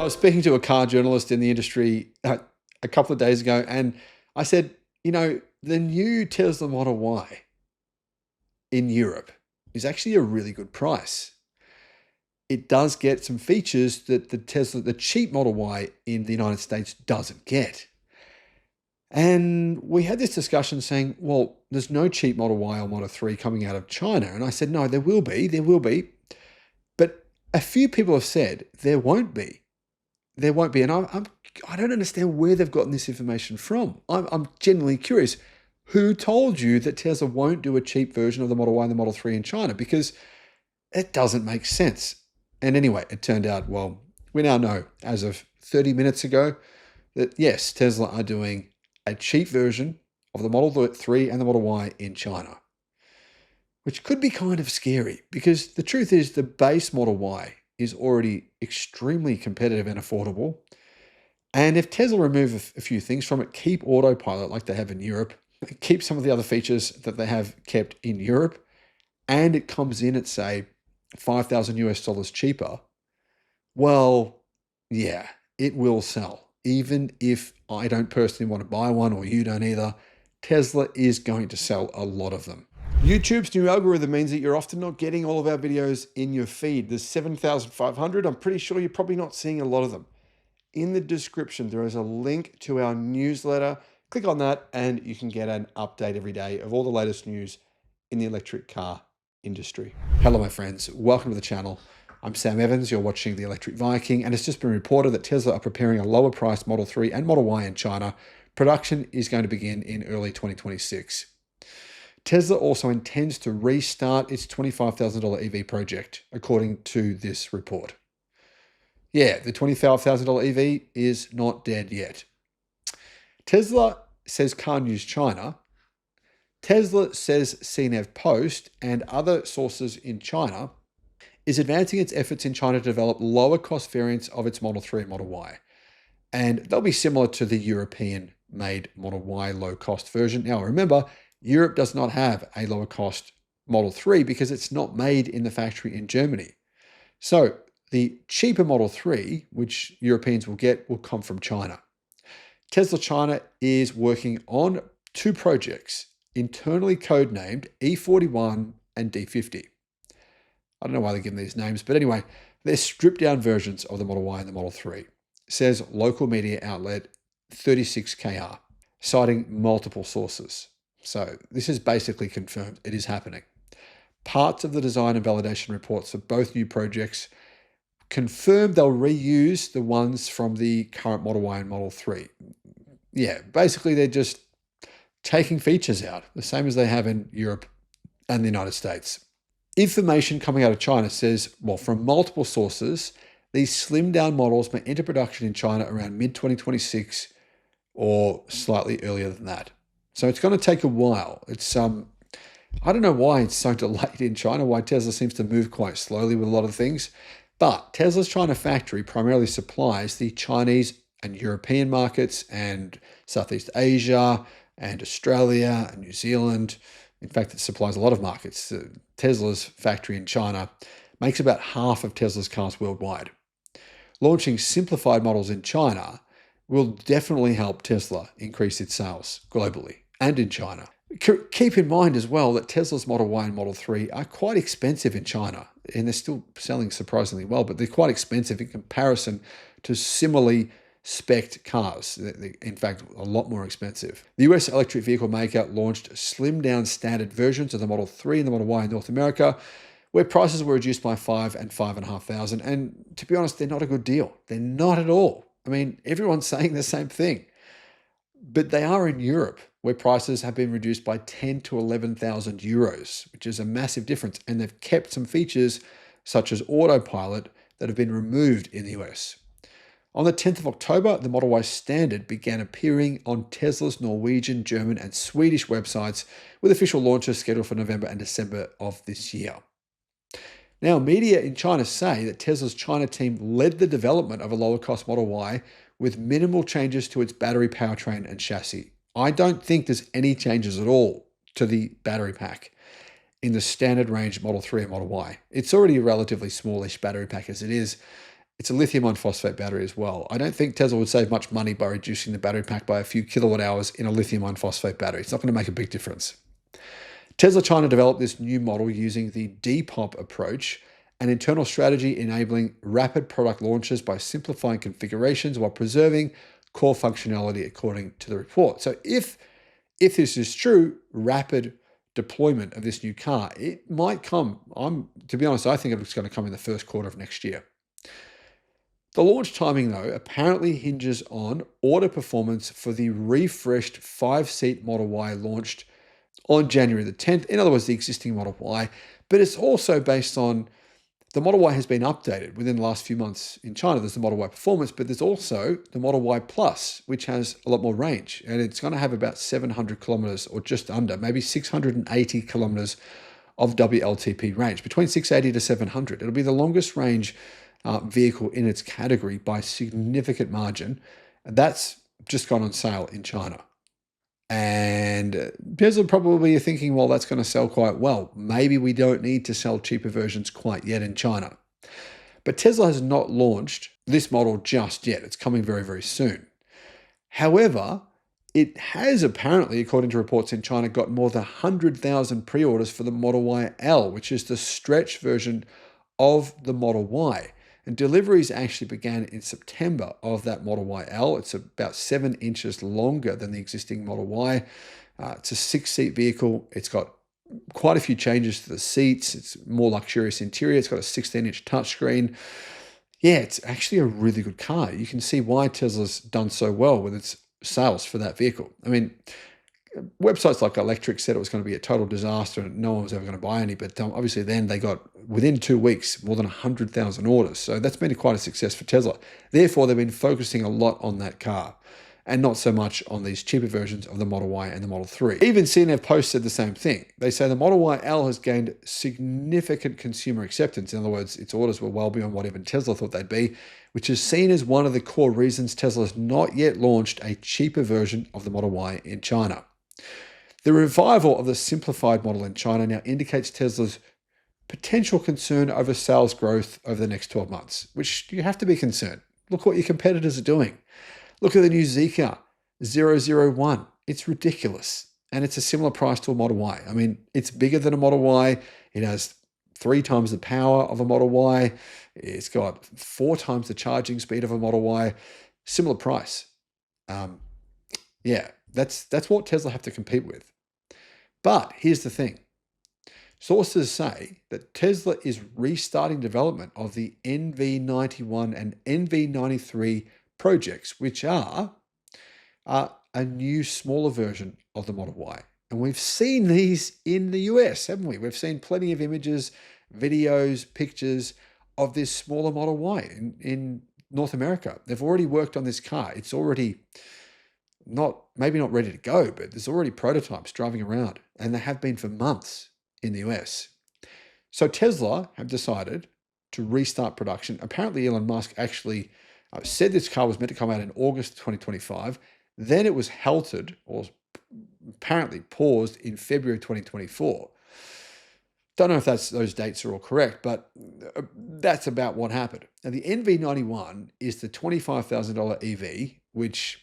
was speaking to a car journalist in the industry a couple of days ago, and I said, the new Tesla Model Y in Europe is actually a really good price. It does get some features that the cheap Model Y in the United States doesn't get. And we had this discussion saying, well, there's no cheap Model Y or Model 3 coming out of China. And I said, no, there will be. But a few people have said there won't be. There won't be. And I don't understand where they've gotten this information from. I'm genuinely curious. Who told you that Tesla won't do a cheap version of the Model Y and the Model 3 in China? Because it doesn't make sense. And anyway, it turned out, well, we now know as of 30 minutes ago that yes, Tesla are doing a cheap version of the Model 3 and the Model Y in China, which could be kind of scary because the truth is the base Model Y is already extremely competitive and affordable. And if Tesla remove a few things from it, keep autopilot like they have in Europe, keep some of the other features that they have kept in Europe, and it comes in at, say, $5,000 cheaper, well, yeah, it will sell. Even if I don't personally want to buy one or you don't either, Tesla is going to sell a lot of them. YouTube's new algorithm means that you're often not getting all of our videos in your feed. There's 7,500. I'm pretty sure you're probably not seeing a lot of them. In the description, there is a link to our newsletter. Click on that and you can get an update every day of all the latest news in the electric car industry. Hello, my friends. Welcome to the channel. I'm Sam Evans. You're watching the Electric Viking, and it's just been reported that Tesla are preparing a lower priced Model 3 and Model Y in China. Production is going to begin in early 2026. Tesla also intends to restart its $25,000 EV project, according to this report. Yeah, the $25,000 EV is not dead yet. Tesla says Car News China. Tesla says CNEV Post and other sources in China is advancing its efforts in China to develop lower cost variants of its Model 3 and Model Y. And they'll be similar to the European made Model Y low cost version. Now remember, Europe does not have a lower cost Model 3 because it's not made in the factory in Germany. So the cheaper Model 3, which Europeans will get, will come from China. Tesla China is working on two projects, internally codenamed E41 and D50. I don't know why they're giving these names, but anyway, they're stripped down versions of the Model Y and the Model 3. It says local media outlet 36KR, citing multiple sources. So this is basically confirmed it is happening. Parts of the design and validation reports for both new projects confirmed they'll reuse the ones from the current Model Y and Model 3. Yeah, basically they're just taking features out, the same as they have in Europe and the United States. Information coming out of China says, well, from multiple sources, these slimmed down models may enter production in China around mid-2026 or slightly earlier than that. So it's going to take a while. It's I don't know why it's so delayed in China, why Tesla seems to move quite slowly with a lot of things. But Tesla's China factory primarily supplies the Chinese and European markets and Southeast Asia and Australia and New Zealand. In fact, it supplies a lot of markets. Tesla's factory in China makes about half of Tesla's cars worldwide. Launching simplified models in China will definitely help Tesla increase its sales globally and in China. Keep in mind as well that Tesla's Model Y and Model 3 are quite expensive in China, and they're still selling surprisingly well, but they're quite expensive in comparison to similarly spec'd cars. In fact, a lot more expensive. The US electric vehicle maker launched slimmed down standard versions of the Model 3 and the Model Y in North America, where prices were reduced by $5,000 and $5,500. And to be honest, they're not a good deal. They're not at all. I mean, everyone's saying the same thing. But they are in Europe, where prices have been reduced by 10 to 11,000 euros, which is a massive difference. And they've kept some features such as autopilot that have been removed in the US. On the 10th of October, the Model Y Standard began appearing on Tesla's Norwegian, German, and Swedish websites, with official launches scheduled for November and December of this year. Now, media in China say that Tesla's China team led the development of a lower-cost Model Y with minimal changes to its battery powertrain and chassis. I don't think there's any changes at all to the battery pack in the standard range Model 3 and Model Y. It's already a relatively smallish battery pack as it is, It's a lithium iron phosphate battery as well. I don't think Tesla would save much money by reducing the battery pack by a few kilowatt hours in a lithium iron phosphate battery. It's not going to make a big difference. Tesla China developed this new model using the Depop approach, an internal strategy enabling rapid product launches by simplifying configurations while preserving core functionality, according to the report. So if this is true, rapid deployment of this new car, it might come. To be honest, I think it's going to come in the first quarter of next year. The launch timing, though, apparently hinges on order performance for the refreshed 5-seat Model Y launched on January the 10th. In other words, the existing Model Y. But it's also based on the Model Y has been updated within the last few months in China. There's the Model Y Performance, but there's also the Model Y Plus, which has a lot more range. And it's going to have about 700 kilometers or just under, maybe 680 kilometers of WLTP range, between 680 to 700. It'll be the longest range vehicle in its category by a significant margin. That's just gone on sale in China. And Tesla probably are thinking, well, that's going to sell quite well. Maybe we don't need to sell cheaper versions quite yet in China. But Tesla has not launched this model just yet. It's coming very, very soon. However, it has apparently, according to reports in China, got more than 100,000 pre-orders for the Model Y L, which is the stretch version of the Model Y. And deliveries actually began in September of that Model Y L. It's about 7 inches longer than the existing Model Y. It's a 6-seat vehicle. It's got quite a few changes to the seats. It's more luxurious interior. It's got a 16-inch touchscreen. Yeah, it's actually a really good car. You can see why Tesla's done so well with its sales for that vehicle. I mean, websites like Electric said it was going to be a total disaster and no one was ever going to buy any, but obviously then they got, within 2 weeks, more than 100,000 orders. So that's been quite a success for Tesla. Therefore, they've been focusing a lot on that car and not so much on these cheaper versions of the Model Y and the Model 3. Even CNF Post said the same thing. They say the Model Y L has gained significant consumer acceptance. In other words, its orders were well beyond what even Tesla thought they'd be, which is seen as one of the core reasons Tesla has not yet launched a cheaper version of the Model Y in China. The revival of the Simplified model in China now indicates Tesla's potential concern over sales growth over the next 12 months, which you have to be concerned. Look what your competitors are doing. Look at the new Zeekr 001. It's ridiculous. And it's a similar price to a Model Y. I mean, it's bigger than a Model Y. It has 3 times the power of a Model Y. It's got 4 times the charging speed of a Model Y. Similar price. Yeah, that's what Tesla have to compete with. But here's the thing. Sources say that Tesla is restarting development of the NV91 and NV93 projects, which are a new smaller version of the Model Y. And we've seen these in the US, haven't we? We've seen plenty of images, videos, pictures of this smaller Model Y in North America. They've already worked on this car. It's already maybe not ready to go, but there's already prototypes driving around, and they have been for months in the US. So Tesla have decided to restart production. Apparently Elon Musk actually said this car was meant to come out in August 2025. Then it was halted or apparently paused in February 2024. Don't know if those dates are all correct, but that's about what happened. Now the NV91 is the $25,000 EV, which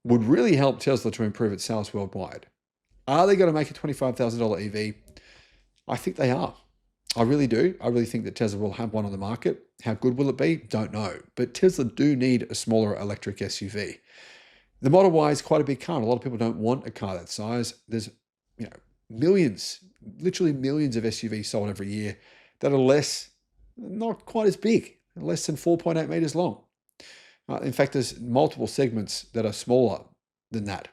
would really help Tesla to improve its sales worldwide. Are they going to make a $25,000 EV? I think they are. I really do. I really think that Tesla will have one on the market. How good will it be? Don't know. But Tesla do need a smaller electric SUV. The Model Y is quite a big car. A lot of people don't want a car that size. There's, millions, literally millions of SUVs sold every year that are not quite as big, less than 4.8 meters long. In fact, there's multiple segments that are smaller than that.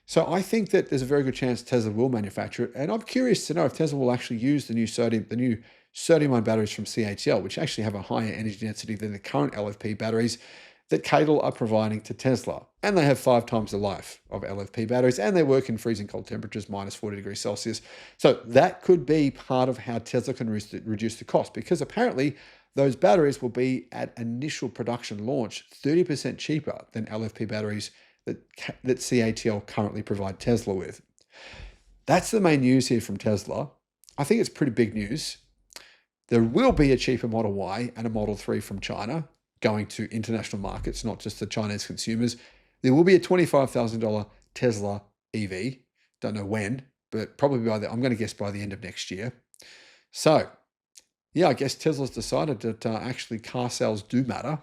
So I think that there's a very good chance Tesla will manufacture it. And I'm curious to know if Tesla will actually use the new sodium-ion batteries from CATL, which actually have a higher energy density than the current LFP batteries that CATL are providing to Tesla. And they have 5 times the life of LFP batteries, and they work in freezing cold temperatures, minus 40 degrees Celsius. So that could be part of how Tesla can reduce the cost, because apparently those batteries will be at initial production launch 30% cheaper than LFP batteries that CATL currently provide Tesla with. That's the main news here from Tesla. I think it's pretty big news. There will be a cheaper Model Y and a Model 3 from China going to international markets, not just the Chinese consumers. There will be a $25,000 Tesla EV. Don't know when, but probably I'm going to guess by the end of next year. So, yeah, I guess Tesla's decided that actually car sales do matter.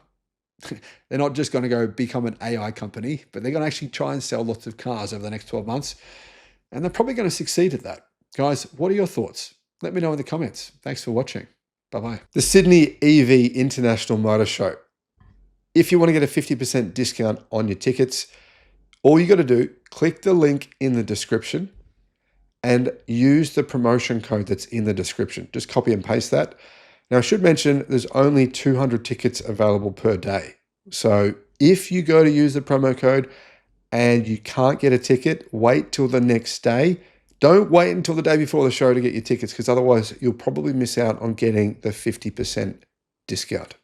They're not just going to go become an AI company, but they're going to actually try and sell lots of cars over the next 12 months. And they're probably going to succeed at that. Guys, what are your thoughts? Let me know in the comments. Thanks for watching. Bye-bye. The Sydney EV International Motor Show. If you want to get a 50% discount on your tickets, all you got to do, click the link in the description and use the promotion code that's in the description. Just copy and paste that. Now, I should mention there's only 200 tickets available per day. So if you go to use the promo code and you can't get a ticket, wait till the next day. Don't wait until the day before the show to get your tickets, because otherwise you'll probably miss out on getting the 50% discount.